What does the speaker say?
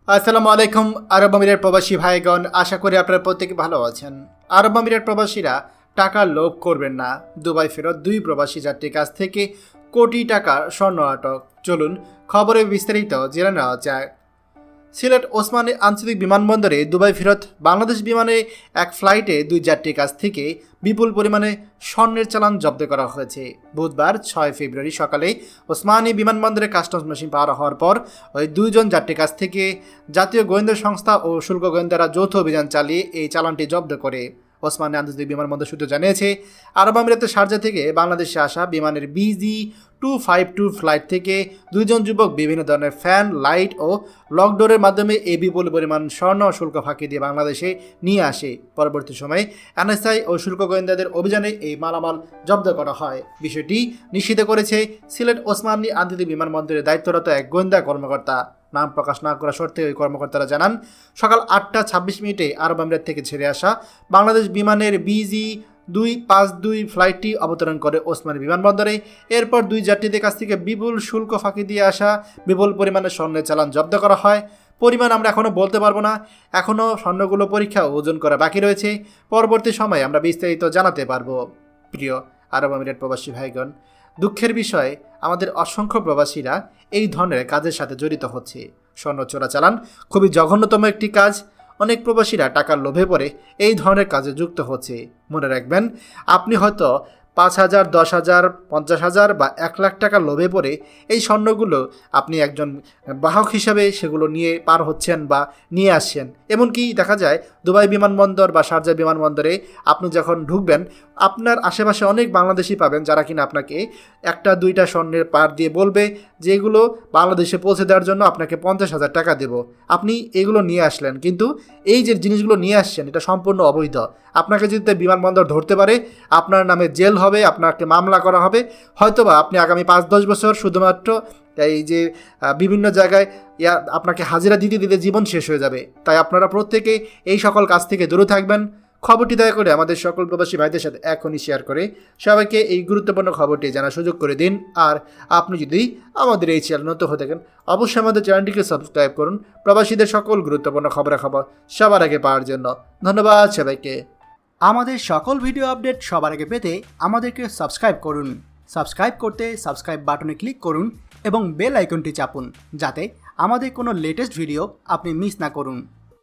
আসসালামু আলাইকুম আরব আমিরের প্রবাসী ভাইগণ, আশা করি আপনারা প্রত্যেকে ভালো আছেন। আরব আমিরের প্রবাসীরা টাকার লোভ করবেন না। দুবাই ফেরত দুই প্রবাসী যাত্রীর কাছ থেকে কোটি টাকার স্বর্ণ আটক। চলুন খবরে বিস্তারিত জেনে নেওয়া যায়। সিলেট ওসমানী আঞ্চলিক বিমানবন্দরে দুবাই ফেরত বাংলাদেশ বিমানে এক ফ্লাইটে দুই যাত্রীর কাছ থেকে বিপুল পরিমাণে স্বর্ণের চালান জব্দ করা হয়েছে। বুধবার 6 ফেব্রুয়ারি সকালে ওসমানী বিমানবন্দরে কাস্টমস মেশিন পার হওয়ার পর ওই দুইজন যাত্রীর কাছ থেকে জাতীয় গোয়েন্দা সংস্থা ও শুল্ক গোয়েন্দারা যৌথ অভিযান চালিয়ে এই চালানটি জব্দ করে। ওসমানী আন্তর্জাতিক বিমানবন্দর সূত্র জানিয়েছে, আরব আমিরাতের শারজা থেকে বাংলাদেশে আসা বিমানের BG252 ফ্লাইট থেকে দুইজন যুবক বিভিন্ন ধরনের ফ্যান, লাইট ও লকডোরের মাধ্যমে এই বিপুল পরিমাণ স্বর্ণ শুল্ক ফাঁকি দিয়ে বাংলাদেশে নিয়ে আসে। পরবর্তী সময়ে NSI ও শুল্ক গোয়েন্দাদের অভিযানে এই মালামাল জব্দ করা হয়। বিষয়টি নিশ্চিত করেছে সিলেট ওসমানী আন্তর্জাতিক বিমানবন্দরের দায়িত্বরত এক গোয়েন্দা কর্মকর্তা। নাম প্রকাশ না করা সত্ত্বে ওই কর্মকর্তারা জানান, সকাল 8টা 26 আরব আমিরাত থেকে ছেড়ে আসা বাংলাদেশ বিমানের BG252 ফ্লাইটটি অবতরণ করে ওসমানী বিমানবন্দরে। এরপর দুই যাত্রীদের কাছ থেকে বিপুল শুল্ক ফাঁকি দিয়ে আসা বিপুল পরিমাণে স্বর্ণের চালান জব্দ করা হয়। পরিমাণ আমরা এখনও বলতে পারবো না, এখনও স্বর্ণগুলো পরীক্ষা ওজন করা বাকি রয়েছে। পরবর্তী সময়ে আমরা বিস্তারিত জানাতে পারবো। প্রিয় আরব আমিরাত প্রবাসী ভাইগণ, দুঃখের বিষয় আমাদের অসংখ্য প্রবাসীরা এই ধরনের কাজের সাথে জড়িত হচ্ছে। স্বর্ণ চোরাচালান খুবই জঘন্যতম একটি কাজ। অনেক প্রবাসীরা টাকার লোভে পড়ে এই ধরনের কাজে যুক্ত হচ্ছে। মনে রাখবেন, আপনি হয়তো 5,000, 10,000, 50,000 বা 1,00,000 টাকার লোভে পড়ে এই স্বর্ণগুলো আপনি একজন বাহক হিসাবে সেগুলো নিয়ে পার হচ্ছেন বা নিয়ে আসছেন। এমনকি দেখা যায় দুবাই বিমানবন্দর বা শারজা বিমানবন্দরে আপনি যখন ঢুকবেন, আপনার আশেপাশে অনেক বাংলাদেশি পাবেন যারা কিনা আপনাকে একটা দুইটা স্বর্ণের পার দিয়ে বলবে যে এগুলো বাংলাদেশে পৌঁছে দেওয়ার জন্য আপনাকে 50,000 টাকা দেব। আপনি এগুলো নিয়ে আসলেন, কিন্তু এই যে জিনিসগুলো নিয়ে আসছেন এটা সম্পূর্ণ অবৈধ। আপনাকে যদি বিমানবন্দর ধরতে পারে, আপনার নামে জেল হবে, আপনাকে মামলা করা হবে। হয়তোবা আপনি আগামী 5-10 বছর শুধুমাত্র এই যে বিভিন্ন জায়গায় আপনাকে হাজিরা দিতে দিতে জীবন শেষ হয়ে যাবে। তাই আপনারা প্রত্যেকে এই সকল কাজ থেকে দূরে থাকবেন। খবরটি দয়া করে আমাদের সকল প্রবাসী ভাইদের সাথে এখনই শেয়ার করে সবাইকে এই গুরুত্বপূর্ণ খবরটি জানার সুযোগ করে দিন। আর আপনি যদি আমাদের এই চ্যানেল নতুন হয়ে থাকেন, অবশ্যই আমাদের চ্যানেলটিকে সাবস্ক্রাইব করুন প্রবাসীদের সকল গুরুত্বপূর্ণ খবরাখবর সবার আগে পাওয়ার জন্য। ধন্যবাদ সবাইকে। আমাদের সকল ভিডিও আপডেট সবার আগে পেতে আমাদেরকে সাবস্ক্রাইব করুন। সাবস্ক্রাইব করতে সাবস্ক্রাইব বাটনে ক্লিক করুন এবং বেল আইকনটি চাপুন, যাতে আমাদের কোনো লেটেস্ট ভিডিও আপনি মিস না করুন।